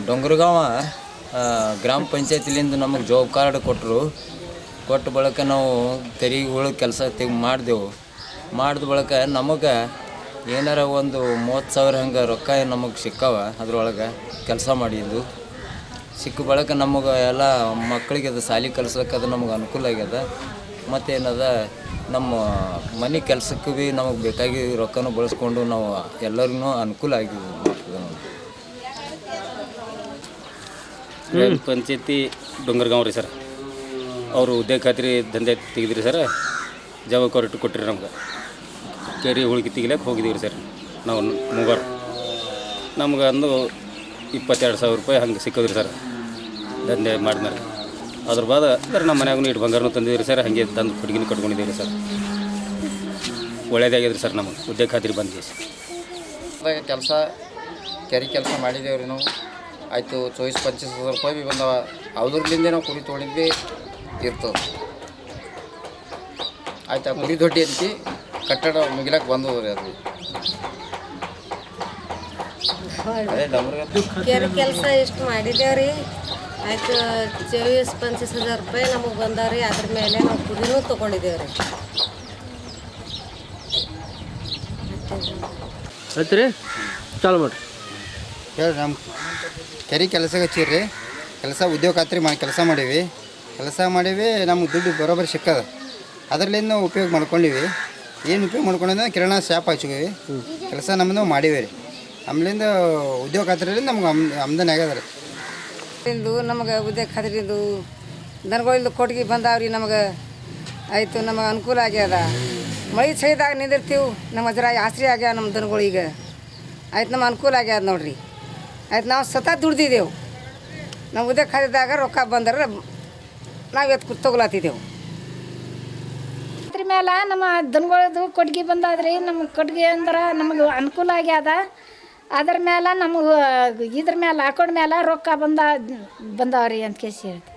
ಡೊಂಗರಗಾಂವ ಗ್ರಾಮ ಪಂಚಾಯತಿಲಿಂದ ನಮಗೆ job card ಕೊಟ್ಟರು. ಕೊಟ್ಟ ಬಳಿಕ ನಾವು ತೆರಿಗೆಗಳು ಕೆಲಸ ಮಾಡಿದ ಬಳಿಕ ನಮಗೆ ಏನಾರ ಒಂದು 30,000 ಹಂಗೆ ರೊಕ್ಕ ನಮಗೆ ಸಿಕ್ಕಾವ. ಅದ್ರೊಳಗೆ ಕೆಲಸ ಮಾಡಿದ್ದು ಸಿಕ್ಕ ಬಳಿಕ ನಮಗೆ ಎಲ್ಲ ಮಕ್ಕಳಿಗೆ ಅದು ಶಾಲೆ ಕಲಿಸ್ಲಿಕ್ಕೆ ಅದು ನಮಗೆ ಅನುಕೂಲ ಆಗ್ಯದ. ಮತ್ತೇನದ ನಮ್ಮ ಮನೆ ಕೆಲಸಕ್ಕೆ ಭೀ ನಮಗೆ ಬೇಕಾಗಿ ರೊಕ್ಕನೂ ಬಳಸ್ಕೊಂಡು ನಾವು ಎಲ್ಲರಿಗೂ ಅನುಕೂಲ ಆಗಿದೆ. ಗ್ರಾಮ ಪಂಚಾಯತಿ ಡೊಂಗರಗಾಂವ್ ರೀ ಸರ್. ಅವರು ಉದ್ಯೋಗ ಖಾತ್ರಿ ದಂಧೆ ತೆಗೆದ್ರಿ ಸರ್. ಜಾಬ್ ಕಾರ್ಡ್ ಕೊಟ್ಟಿರಿ ನಮ್ಗೆ. ಕೆರೆ ಹುಡುಗಿ ತೆಗಿಲಕ್ಕೆ ಹೋಗಿದ್ದೀವಿ ಸರ್ ನಾವು ಮೂವರು. ನಮ್ಗೆ ಅಂದು 22,000 ರೂಪಾಯಿ ಹಂಗೆ ಸಿಕ್ಕೋದ್ರಿ ಸರ್ ದಂಧೆ ಮಾಡಿದ್ಮೇಲೆ. ಅದ್ರ ಬಾದ ಅಂದ್ರೆ ನಮ್ಮ ಮನ್ಯಾಗೂ ಇಟ್ಟು ಬಂಗಾರನೂ ತಂದಿದ್ದೀರಿ ಸರ್. ಹಾಗೆ ತಂದು ಹುಡುಗಿನೂ ಕಟ್ಕೊಂಡಿದ್ದೀವಿ ಸರ್. ಒಳ್ಳೇದಾಗ್ಯದ್ರಿ ಸರ್ ನಮಗೆ ಉದ್ಯೋಗ ಖಾತ್ರಿ ಬಂದ್ವಿ ಸರ್. ಕೆಲಸ ಕೆರೆ ಕೆಲಸ ಮಾಡಿದ್ದೇವೆ ರೀ ನಾವು. ಆಯಿತು 24-25,000 ರೂಪಾಯಿ ಭೀ ಬಂದವ. ಅವ್ರಲ್ಲಿಂದೇ ನಾವು ಕುರಿ ತೊಗೊಂಡಿದ್ವಿ ಇರ್ತದೆ. ಆಯ್ತು, ಕುರಿ ದೊಡ್ಡಿ ಅಂತಿ ಕಟ್ಟಡ ಮುಗಿಲಕ್ಕೆ ಬಂದವು ರೀ. ಅದು ಕೆರೆ ಕೆಲಸ ಎಷ್ಟು ಮಾಡಿದ್ದೇವ್ರಿ. ಆಯ್ತು 24-25,000 ರೂಪಾಯಿ ನಮಗೆ ಬಂದವ್ರಿ. ಅದ್ರ ಮೇಲೆ ನಾವು ಕುರಿನೂ ತೊಗೊಂಡಿದ್ದೇವೆ ರೀ. ಆಯ್ತು ರೀ, ಚಾಲು ಮಾಡಿರಿ. ಹೇಳಿ, ನಮ್ಮ ಕೆರೆ ಕೆಲಸಕ್ಕೆ ಹಚ್ಚಿರಿ. ಕೆಲಸ ಉದ್ಯೋಗ ಖಾತ್ರಿ ಕೆಲಸ ಮಾಡೀವಿ. ನಮ್ಗೆ ದುಡ್ಡು ಬರೋಬ್ಬರಿ ಸಿಕ್ಕದ. ಅದರಲ್ಲಿಂದ ನಾವು ಉಪಯೋಗ ಮಾಡ್ಕೊಂಡಿವಿ. ಏನು ಉಪಯೋಗ ಮಾಡ್ಕೊಂಡಿದ್ದ ಕಿರಾಣ ಶಾಪ್ ಹಚ್ಚಿವಿ. ಕೆಲಸ ನಮ್ಮದು ಮಾಡೀವಿ ರೀ. ಆಮೇಲಿಂದ ಉದ್ಯೋಗ ಖಾತ್ರಿಯಿಂದ ನಮ್ಗೆ ಆಮದನಿ ಆಗ್ಯದ ರೀ. ಇಂದು ನಮಗೆ ಉದ್ಯೋಗ ಖಾತ್ರಿದು ದನಗಳಿಂದ ಕೊಟ್ಟಿಗೆ ಬಂದಾವ್ರಿ. ನಮಗೆ ಆಯಿತು, ನಮಗೆ ಅನುಕೂಲ ಆಗ್ಯದ. ಮಳೆ ಸೈದಾಗ ನಿಂದಿರ್ತೀವಿ. ನಮಗೆ ಜರ ಆಸರೆ ಆಗ್ಯಾವ ನಮ್ಮ ದನಗಳಿಗೆ. ಆಯ್ತು, ನಮ್ಗೆ ಅನುಕೂಲ ಆಗ್ಯದ ನೋಡ್ರಿ. ಆಯ್ತು, ನಾವು ಸತತ ದುಡ್ದಿದ್ದೆವು. ನಾವು ಉದ್ಯೋಗ ಖಾತ್ರಿದಾಗ ರೊಕ್ಕ ಬಂದ್ರೆ ನಾವು ಎತ್ತು ತೊಗೊಳತ್ತಿದ್ದೆವು. ಅದ್ರ ಮೇಲೆ ನಮ್ಮ ದನಗಳದು ಕೊಟ್ಟಿಗೆ ಬಂದಾದ್ರಿ. ನಮ್ಮ ಕೊಟ್ಟಿಗೆ ಅಂದ್ರೆ ನಮಗೆ ಅನುಕೂಲ ಆಗ್ಯದ. ಅದ್ರ ಮೇಲೆ ನಮಗೆ ಇದ್ರ ಮೇಲೆ ಅಕೌಂಟ್ ಮೇಲೆ ರೊಕ್ಕ ಬಂದವ್ರಿ ಅಂತ ಕೇಸಿ ಹೇಳ್ತೀವಿ.